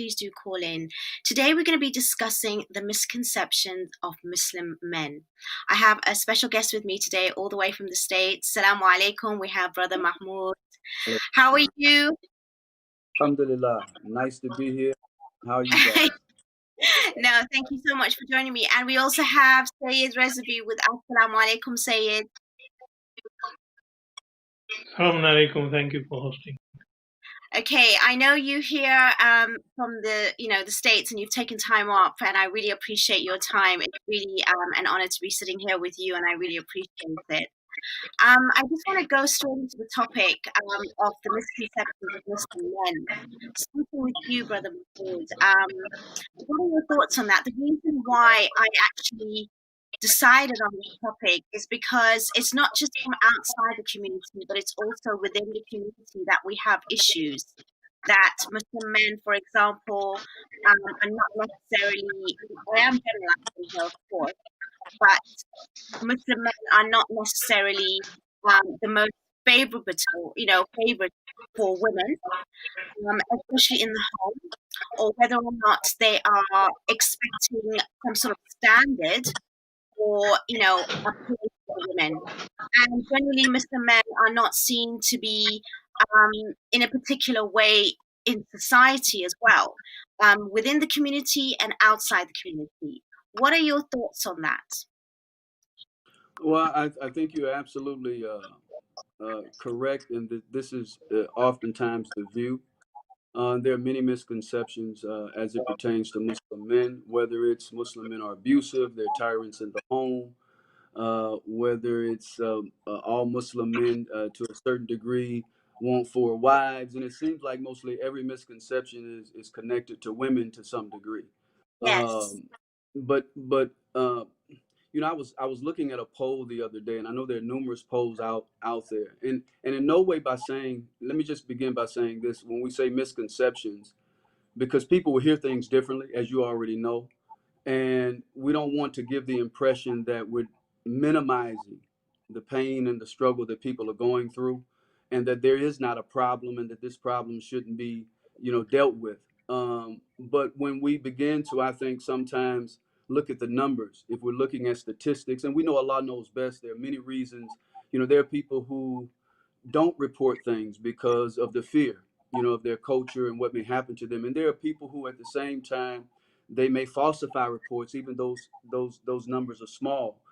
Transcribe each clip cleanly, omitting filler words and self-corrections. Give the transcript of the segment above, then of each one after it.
please do call in. Today we're going to be discussing the misconceptions of Muslim men. I have a special guest with me today, all the way from the States. Assalamu alaikum. We have Brother Mahmoud. How are you? Alhamdulillah. Nice to be here. How are you guys? No, thank you so much for joining me. And we also have Syed Rizvi with Assalamu alaikum, Syed. Assalamu alaikum. Thank you for hosting. Okay, I know you here from the States, and you've taken time off, and I really appreciate your time. It's really an honor to be sitting here with you, and I really appreciate it. I just want to go straight into the topic of the misconceptions of Muslim men. Starting with you, Brother Mahmoud. What are your thoughts on that? The reason why I actually decided on this topic is because it's not just from outside the community, but it's also within the community that we have issues. That Muslim men, for example, are not necessarily, I am generalizing here, of course, but Muslim men are not necessarily the most favorite for women, especially in the home, or whether or not they are expecting some sort of standard or a place for women. And generally, Muslim men are not seen to be in a particular way in society as well, within the community and outside the community. What are your thoughts on that? Well, I think you're absolutely correct, and this is oftentimes the view. There are many misconceptions as it pertains to Muslim men, whether it's Muslim men are abusive, they're tyrants in the home, whether it's all Muslim men to a certain degree want four wives, and it seems like mostly every misconception is connected to women to some degree. Yes. But I was looking at a poll the other day, and I know there are numerous polls out there, and in no way by saying, let me just begin by saying this: when we say misconceptions, because people will hear things differently, as you already know, and we don't want to give the impression that we're minimizing the pain and the struggle that people are going through, and that there is not a problem, and that this problem shouldn't be, dealt with. But when we begin to, I think sometimes look at the numbers, if we're looking at statistics, and we know Allah knows best, there are many reasons. There are people who don't report things because of the fear, of their culture and what may happen to them. And there are people who, at the same time, they may falsify reports, even those numbers are small.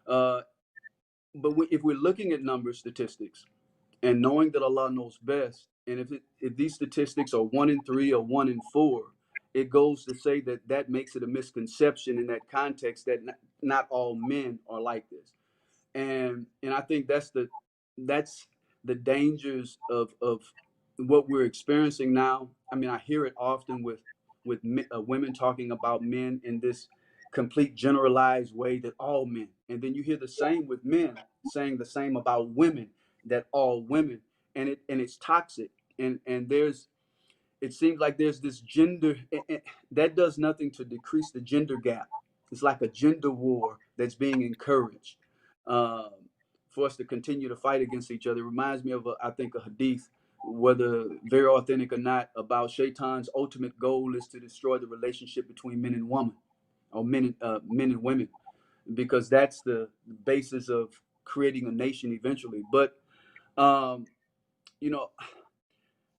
Uh, but if we're looking at numbers, statistics, and knowing that Allah knows best, and if these statistics are 1 in 3 or 1 in 4, it goes to say that makes it a misconception in that context that not all men are like this, and I think that's the dangers of what we're experiencing now. I mean, I hear it often with women talking about men in this complete generalized way, that all men, and then you hear the same with men saying the same about women, that all women, and it's toxic, and it seems like there's this gender that does nothing to decrease the gender gap. It's like a gender war that's being encouraged, um, for us to continue to fight against each other. It reminds me of, I think, a hadith, whether very authentic or not, about Shaitan's ultimate goal is to destroy the relationship between men and women, or men and women, because that's the basis of creating a nation eventually. But um, you know,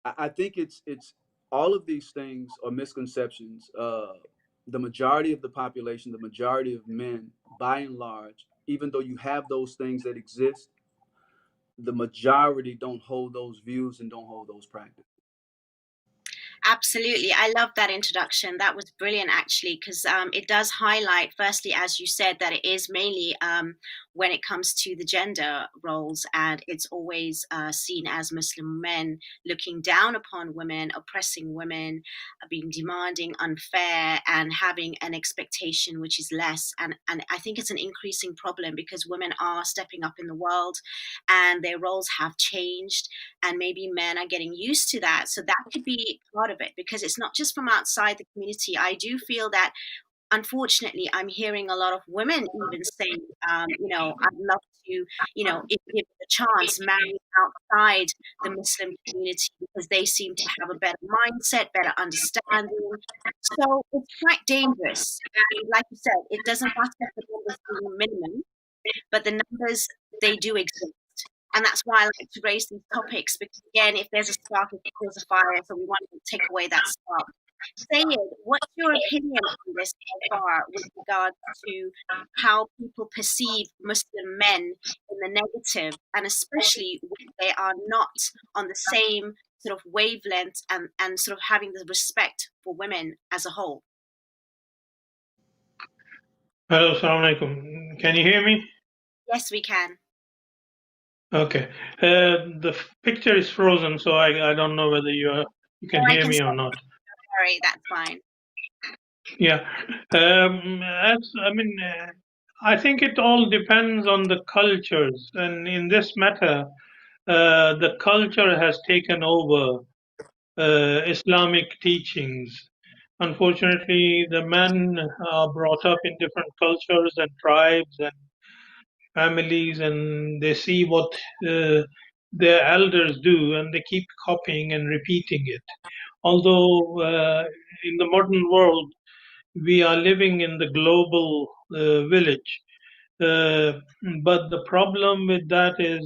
I think it's all of these things are misconceptions. The majority of the population, the majority of men, by and large, even though you have those things that exist, the majority don't hold those views and don't hold those practices. Absolutely. I love that introduction. That was brilliant, actually, because it does highlight, firstly, as you said, that it is mainly when it comes to the gender roles, and it's always seen as Muslim men looking down upon women, oppressing women, being demanding, unfair, and having an expectation which is less. And I think it's an increasing problem because women are stepping up in the world and their roles have changed, and maybe men are getting used to that. So that could be part of it, because it's not just from outside the community. I do feel that unfortunately, I'm hearing a lot of women even saying, I'd love to, if given the chance, marry outside the Muslim community because they seem to have a better mindset, better understanding. So it's quite dangerous. And like you said, it doesn't matter if the numbers being minimum, but the numbers, they do exist. And that's why I like to raise these topics, because again, if there's a spark, it can cause a fire. So we want to take away that spark. Sayed, what's your opinion on this so far with regards to how people perceive Muslim men in the negative, and especially when they are not on the same sort of wavelength and sort of having the respect for women as a whole? Hello, Assalamu alaikum. Can you hear me? Yes, we can. Okay. The picture is frozen, so I don't know whether you can Or I hear can me say, or not. sorry, that's fine. Yeah. I think it all depends on the cultures, and in this matter, the culture has taken over Islamic teachings. Unfortunately, the men are brought up in different cultures and tribes and families, and they see what their elders do, and they keep copying and repeating it. Although in the modern world, we are living in the global village, but the problem with that is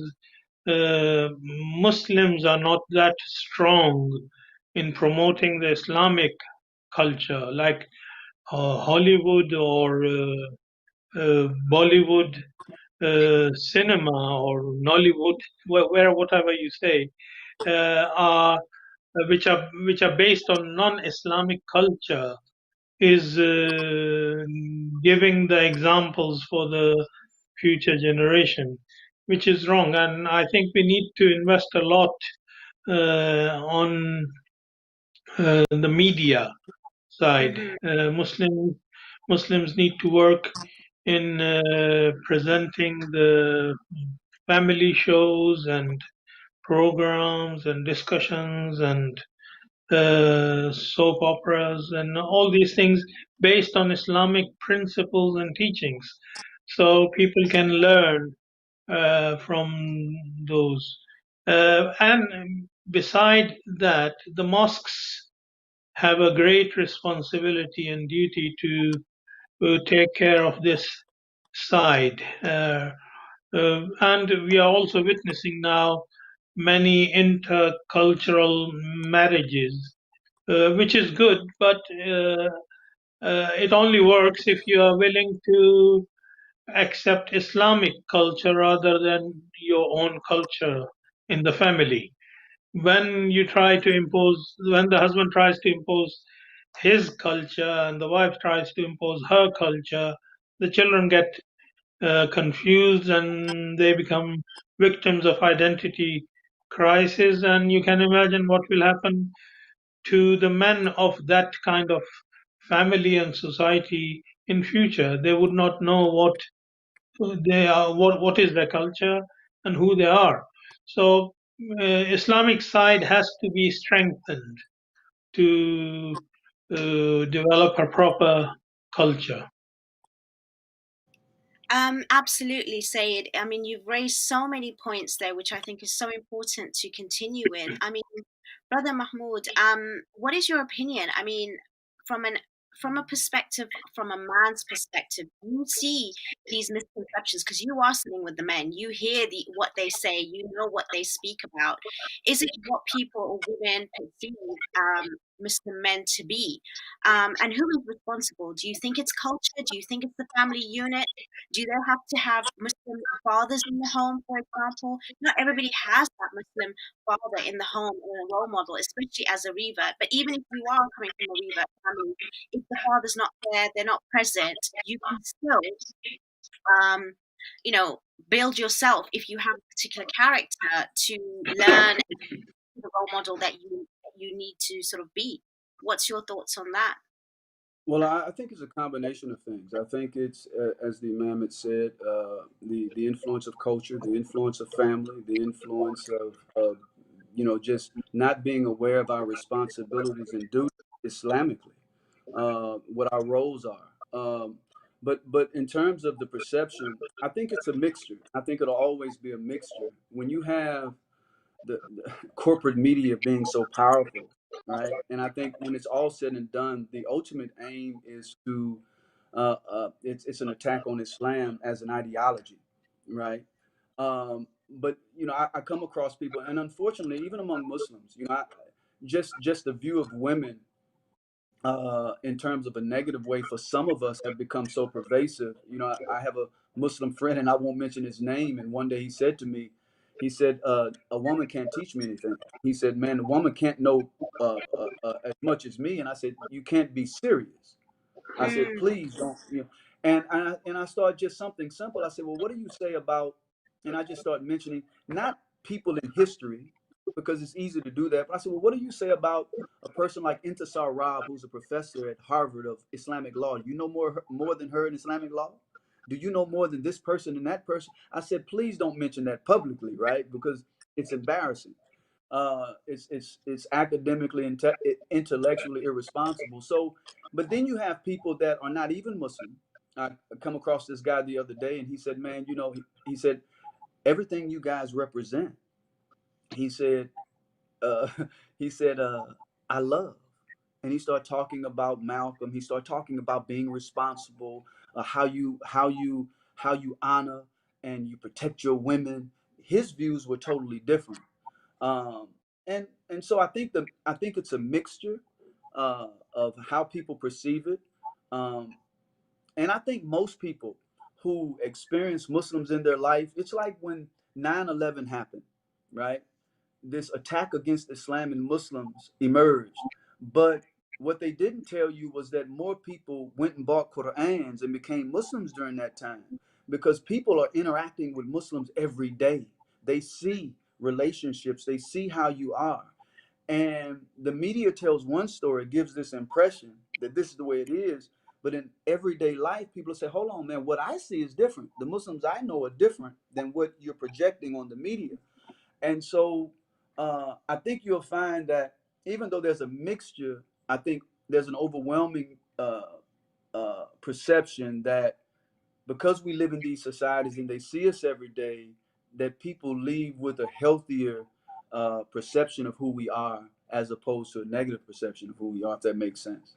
Muslims are not that strong in promoting the Islamic culture, like Hollywood or Bollywood cinema or Nollywood, whatever you say, are which are based on non-Islamic culture, is giving the examples for the future generation, which is wrong. And I think we need to invest a lot on the media side. Hmm. Muslims need to work in presenting the family shows and programs and discussions and soap operas and all these things based on Islamic principles and teachings, so people can learn from those. And beside that, the mosques have a great responsibility and duty to take care of this side. And we are also witnessing now many intercultural marriages, which is good, but it only works if you are willing to accept Islamic culture rather than your own culture in the family. When the husband tries to impose his culture and the wife tries to impose her culture, the children get confused and they become victims of identity crisis. And you can imagine what will happen to the men of that kind of family and society in future. They would not know what they are, what is their culture and who they are. So Islamic side has to be strengthened to develop a proper culture. Absolutely, Sayed. I mean, you've raised so many points there, which I think is so important to continue with. I mean, Brother Mahmoud, what is your opinion? I mean, from an from a perspective, from a man's perspective, you see these misconceptions because you are sitting with the men. You hear what they say. You know what they speak about. Is it what people or women perceive Muslim men to be? And who is responsible? Do you think it's culture? Do you think it's the family unit? Do they have to have Muslim fathers in the home, for example? Not everybody has that Muslim father in the home or a role model, especially as a revert. But even if you are coming from a revert family, if the father's not there, they're not present, you can still, um, you know, build yourself if you have a particular character to learn the role model that you need to sort of be. What's your thoughts on that? Well, I think it's a combination of things. I think it's, as the Imam had said, the influence of culture, the influence of family, the influence of just not being aware of our responsibilities and duties Islamically, what our roles are. Um, but in terms of the perception, I think it's a mixture. I think it'll always be a mixture. When you have the corporate media being so powerful, right? And I think when it's all said and done, the ultimate aim is to it's an attack on Islam as an ideology, right? But I come across people, and unfortunately, even among Muslims, just the view of women in terms of a negative way for some of us have become so pervasive. I have a Muslim friend, and I won't mention his name. And one day he said to me, he said, "A woman can't teach me anything." He said, "Man, a woman can't know as much as me." And I said, "You can't be serious." I said, Mm. please don't, and I started just something simple. I said, well, what do you say about, and I just started mentioning not people in history, because it's easy to do that. But I said, well, what do you say about a person like Intisar Rab, who's a professor at Harvard of Islamic law? You know more than her in Islamic law? Do you know more than this person and that person? I said, please don't mention that publicly, right? Because it's embarrassing. It's academically and intellectually irresponsible. So, but then you have people that are not even Muslim. I come across this guy the other day, and he said, "Man, he said everything you guys represent." He said, uh, he said, "I love." And he started talking about Malcolm. He started talking about being responsible, how you honor and you protect your women. His views were totally different. Um, and so I think it's a mixture of how people perceive it. Um, and I think most people who experience Muslims in their life, it's like when 9/11 happened, right? This attack against Islam and Muslims emerged. But what they didn't tell you was that more people went and bought Qur'ans and became Muslims during that time, because people are interacting with Muslims every day. They see relationships, they see how you are. And the media tells one story, gives this impression that this is the way it is. But in everyday life, people say, hold on, man, what I see is different. The Muslims I know are different than what you're projecting on the media. And so I think you'll find that even though there's a mixture, I think there's an overwhelming perception that because we live in these societies and they see us every day, that people leave with a healthier perception of who we are as opposed to a negative perception of who we are, if that makes sense.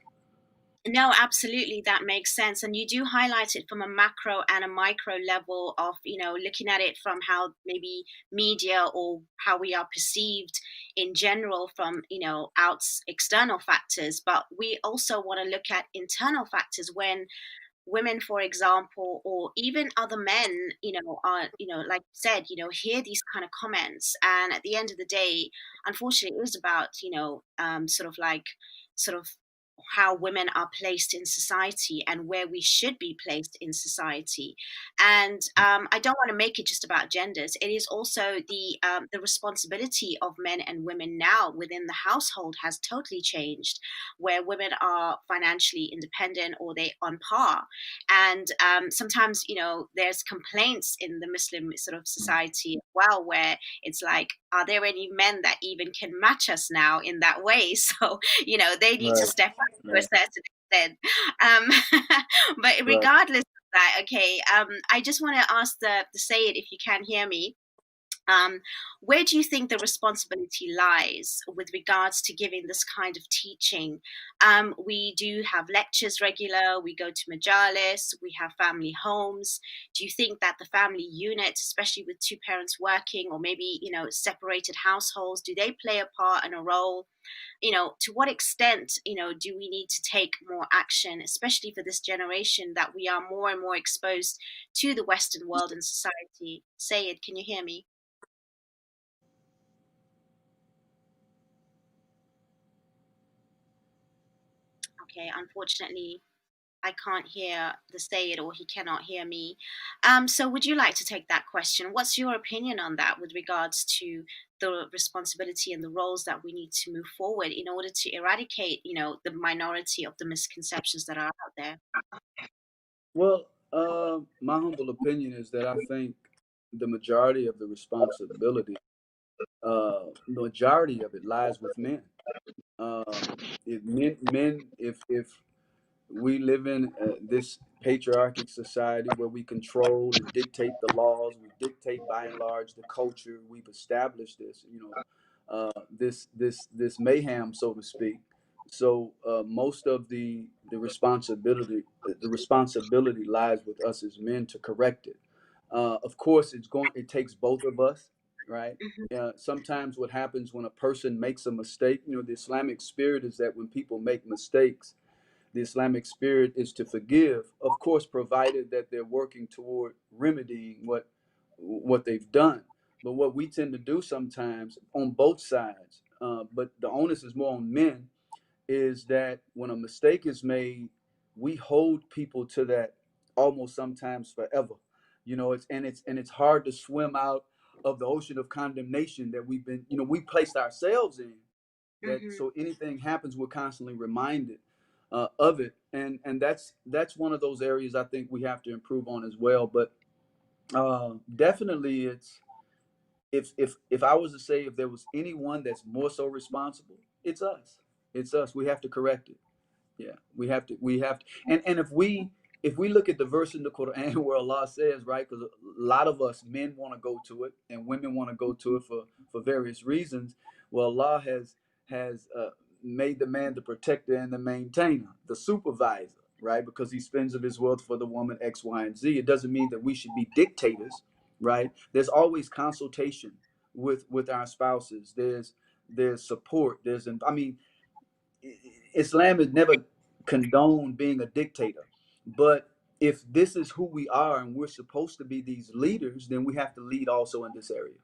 No, absolutely, that makes sense. And you do highlight it from a macro and a micro level of, looking at it from how maybe media or how we are perceived in general from, external factors. But we also want to look at internal factors when women, for example, or even other men, are, like you said, hear these kind of comments. And at the end of the day, unfortunately, it was about, sort of how women are placed in society and where we should be placed in society. And I don't want to make it just about genders. It is also the responsibility of men and women now within the household has totally changed, where women are financially independent or they on par. And sometimes, there's complaints in the Muslim sort of society as well, where it's like, are there any men that even can match us now in that way? So, they need to Right, step up to a right, certain extent. But right. regardless of that, okay, I just want to ask the Sayed, if you can hear me. Um, where do you think the responsibility lies with regards to giving this kind of teaching? We do have lectures regular, we go to majalis, we have family homes. Do you think that the family unit, especially with two parents working or maybe, separated households, do they play a part and a role? To what extent, do we need to take more action, especially for this generation that we are more and more exposed to the Western world and society? Sayed, can you hear me? Okay, unfortunately, I can't hear the Sayed, or he cannot hear me. So would you like to take that question? What's your opinion on that with regards to the responsibility and the roles that we need to move forward in order to eradicate, the minority of the misconceptions that are out there? Well, my humble opinion is that I think the majority of the responsibility, majority of it lies with men. If men, if we live in this patriarchic society where we control and dictate the laws. We dictate, by and large, the culture. We've established this, this mayhem, so to speak. So most of the responsibility lies with us as men to correct it. Of course, it takes both of us, right? Mhm. Sometimes what happens when a person makes a mistake, the Islamic spirit is that when people make mistakes, the Islamic spirit is to forgive, of course, provided that they're working toward remedying what they've done. But what we tend to do sometimes on both sides, but the onus is more on men, is that when a mistake is made, we hold people to that almost sometimes forever. It's hard to swim out of the ocean of condemnation that we placed ourselves in. That Mhm. so anything happens, we're constantly reminded of it, and that's one of those areas I think we have to improve on as well. But definitely, if I was to say if there was anyone that's more so responsible, it's us. It's us. We have to correct it. Yeah, we have to, and if we look at the verse in the Quran where Allah says, right, because a lot of us men want to go to it and women want to go to it for various reasons. Well, Allah has made the man the protector and the maintainer, the supervisor, right, because he spends of his wealth for the woman X, Y, and Z. It doesn't mean that we should be dictators, right? There's always consultation with our spouses. There's support. I mean, Islam has never condoned being a dictator, but if this is who we are and we're supposed to be these leaders, then we have to lead also in this area.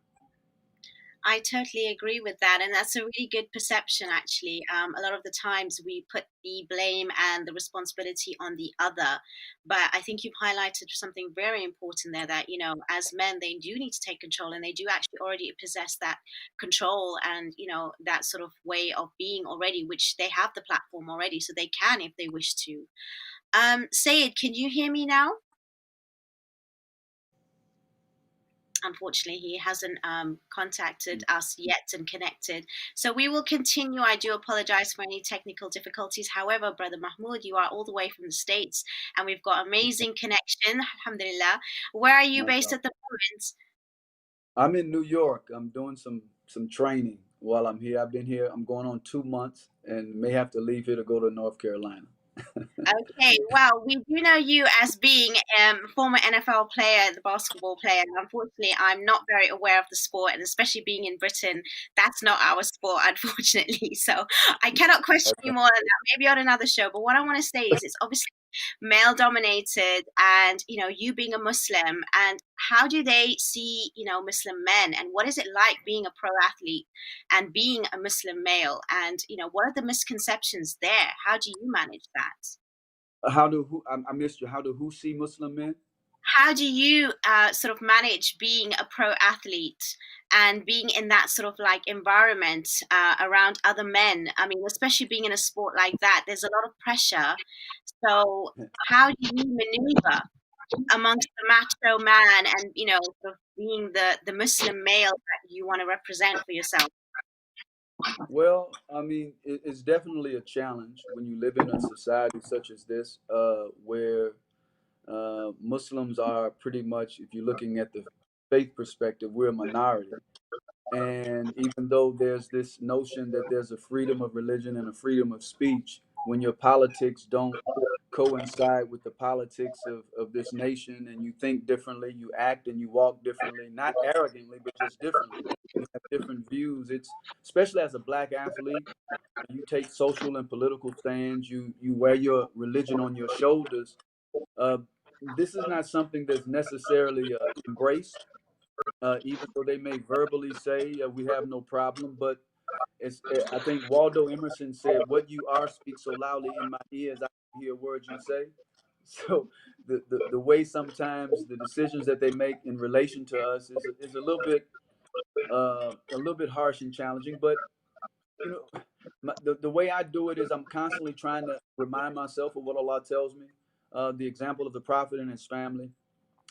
I totally agree with that, and that's a really good perception, actually. A lot of the times we put the blame and the responsibility on the other, but I think you've highlighted something very important there that, as men, they do need to take control, and they do actually already possess that control and, that sort of way of being already, which they have the platform already, so they can if they wish to. Sayed, can you hear me now? Unfortunately, he hasn't contacted us yet and connected. So we will continue. I do apologize for any technical difficulties. However, Brother Mahmoud, you are all the way from the States and we've got amazing connection. Alhamdulillah. Where are you based MashaAllah. at the moment? I'm in New York. I'm doing some training while I'm here. I've been here. I'm going on 2 months and may have to leave here to go to North Carolina. Okay, well, we do know you as being a former NFL player, the basketball player. And unfortunately, I'm not very aware of the sport, and especially being in Britain, that's not our sport, unfortunately. So I cannot question you Okay. more than that. Maybe on another show. But what I want to say is, it's obviously male dominated, and you being a Muslim, and how do they see Muslim men, and what is it like being a pro athlete and being a Muslim male, and what are the misconceptions there? How do you manage that? I missed you. How do who see Muslim men? How do you sort of manage being a pro athlete and being in that sort of like environment around other men? I mean, especially being in a sport like that, there's a lot of pressure. So, how do you maneuver amongst the macho man and sort of being the Muslim male that you want to represent for yourself? Well, I mean, it's definitely a challenge when you live in a society such as this, where Muslims are pretty much, if you're looking at the faith perspective, we're a minority. And even though there's this notion that there's a freedom of religion and a freedom of speech, when your politics don't coincide with the politics of this nation and you think differently, you act and you walk differently, not arrogantly, but just differently. You have different views. It's especially as a black athlete, you take social and political stands, you wear your religion on your shoulders. Uh, this is not something that's necessarily embraced, even though they may verbally say we have no problem. But I think Waldo Emerson said, "What you are speaks so loudly in my ears, I can hear words you say." So the way sometimes the decisions that they make in relation to us is a little bit harsh and challenging. But you know, the way I do it is I'm constantly trying to remind myself of what Allah tells me, the example of the Prophet and his family,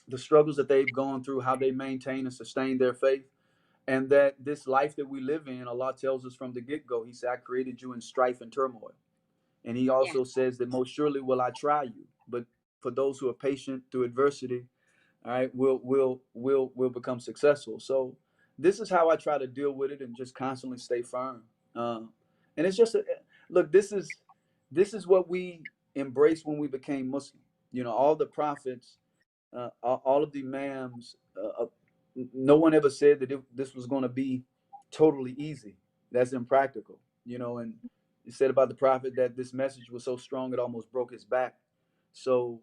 the struggles that they've gone through, how they maintain and sustain their faith, and that this life that we live in, Allah tells us from the get go, He said, I created you in strife and turmoil. And he Yeah. also says that most surely will I try you, but for those who are patient through adversity, all right, will become successful. So this is how I try to deal with it and just constantly stay firm. And it's just look, this is what we embraced when we became Muslim. You know, all the prophets, all of the imams, no one ever said that this was going to be totally easy. That's impractical. You know, and it said about the prophet that this message was so strong it almost broke his back. So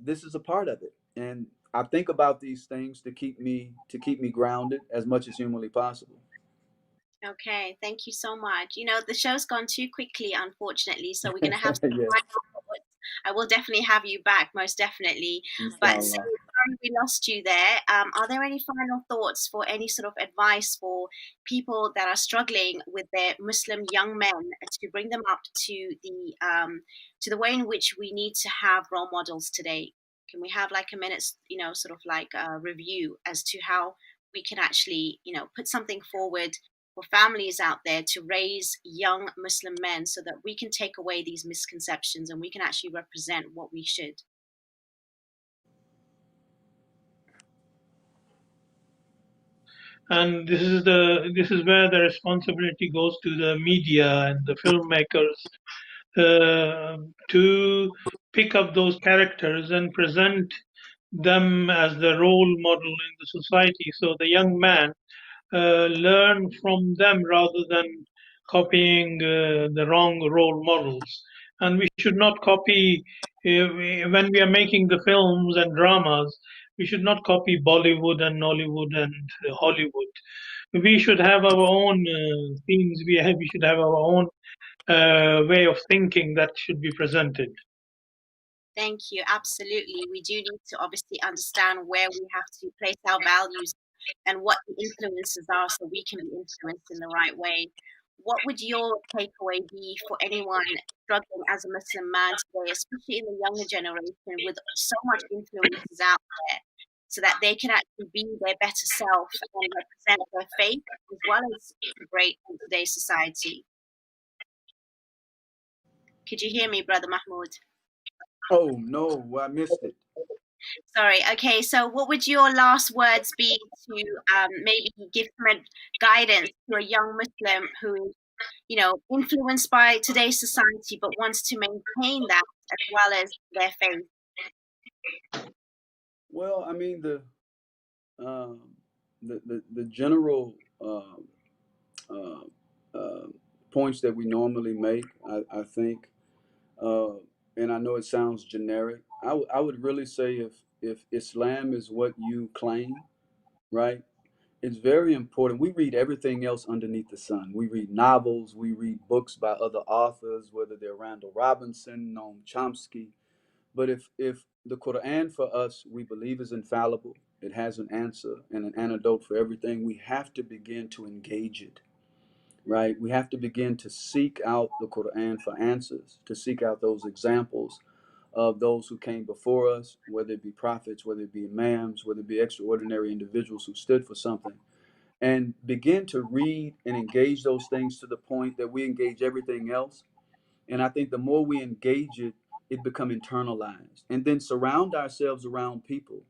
this is a part of it, and I think about these things to keep me grounded as much as humanly possible. Okay, thank you so much. You know, the show's gone too quickly, unfortunately, so we're going to have some Yes, final thoughts. I will definitely have you back, most definitely. But inshallah. sorry we lost you there. Are there any final thoughts for any sort of advice for people that are struggling with their Muslim young men to bring them up to the way in which we need to have role models today? Can we have like a minute's, sort of like a review as to how we can actually, put something forward for families out there to raise young Muslim men so that we can take away these misconceptions and we can actually represent what we should. And this is where the responsibility goes to the media and the filmmakers to pick up those characters and present them as the role model in the society, so the young man learn from them rather than copying the wrong role models. And we should not copy, when we are making the films and dramas, we should not copy Bollywood and Nollywood and Hollywood. We should have our own themes. We should have our own way of thinking that should be presented. Thank you. Absolutely. We do need to obviously understand where we have to place our values and what the influences are so we can be influenced in the right way. What would your takeaway be for anyone struggling as a Muslim man today, especially in the younger generation, with so much influences out there, so that they can actually be their better self and represent their faith as well as great in today's society? Could you hear me, Brother Mahmoud? Oh no, I missed it. Sorry. Okay. So, what would your last words be to maybe give some guidance to a young Muslim who is, influenced by today's society but wants to maintain that as well as their faith? Well, I mean um, the general uh, uh, points that we normally make, I think, uh, and I know it sounds generic. I would really say if Islam is what you claim, right? It's very important. We read everything else underneath the sun. We read novels, we read books by other authors, whether they're Randall Robinson, Noam Chomsky. But if the Quran for us, we believe is infallible, it has an answer and an antidote for everything, we have to begin to engage it, right? We have to begin to seek out the Quran for answers, to seek out those examples of those who came before us, whether it be prophets, whether it be imams, whether it be extraordinary individuals who stood for something, and begin to read and engage those things to the point that we engage everything else. And I think the more we engage it, it become internalized. And then surround ourselves around people.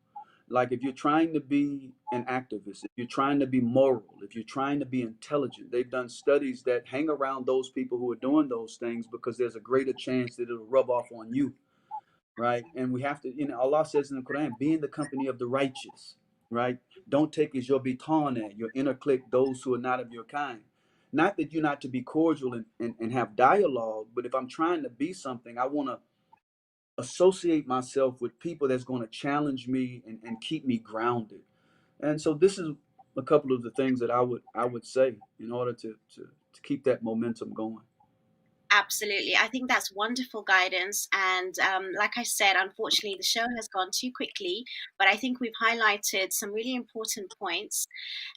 Like if you're trying to be an activist, if you're trying to be moral, if you're trying to be intelligent, they've done studies that hang around those people who are doing those things because there's a greater chance that it'll rub off on you, right? And we have to, Allah says in the Quran, be in the company of the righteous, right? Don't take as your bitana, your inner clique, those who are not of your kind. Not that you're not to be cordial and have dialogue, but if I'm trying to be something, I want to associate myself with people that's going to challenge me and keep me grounded. And so this is a couple of the things that I would say in order to keep that momentum going. Absolutely. I think that's wonderful guidance. And like I said, unfortunately, the show has gone too quickly, but I think we've highlighted some really important points.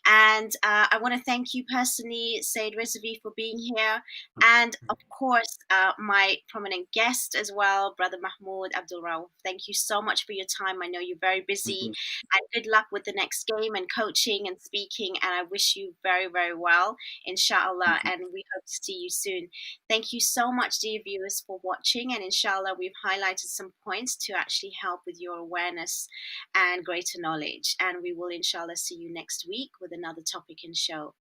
And I want to thank you personally, Syed Rizvi, for being here. And of course, my prominent guest as well, Brother Mahmoud Abdul Rauf. Thank you so much for your time. I know you're very busy. Mhm. And good luck with the next game and coaching and speaking. And I wish you very, very well, inshallah. Mhm. And we hope to see you soon. Thank you so much, dear viewers, for watching. And inshallah, we've highlighted some points to actually help with your awareness and greater knowledge. And we will inshallah see you next week with another topic and show.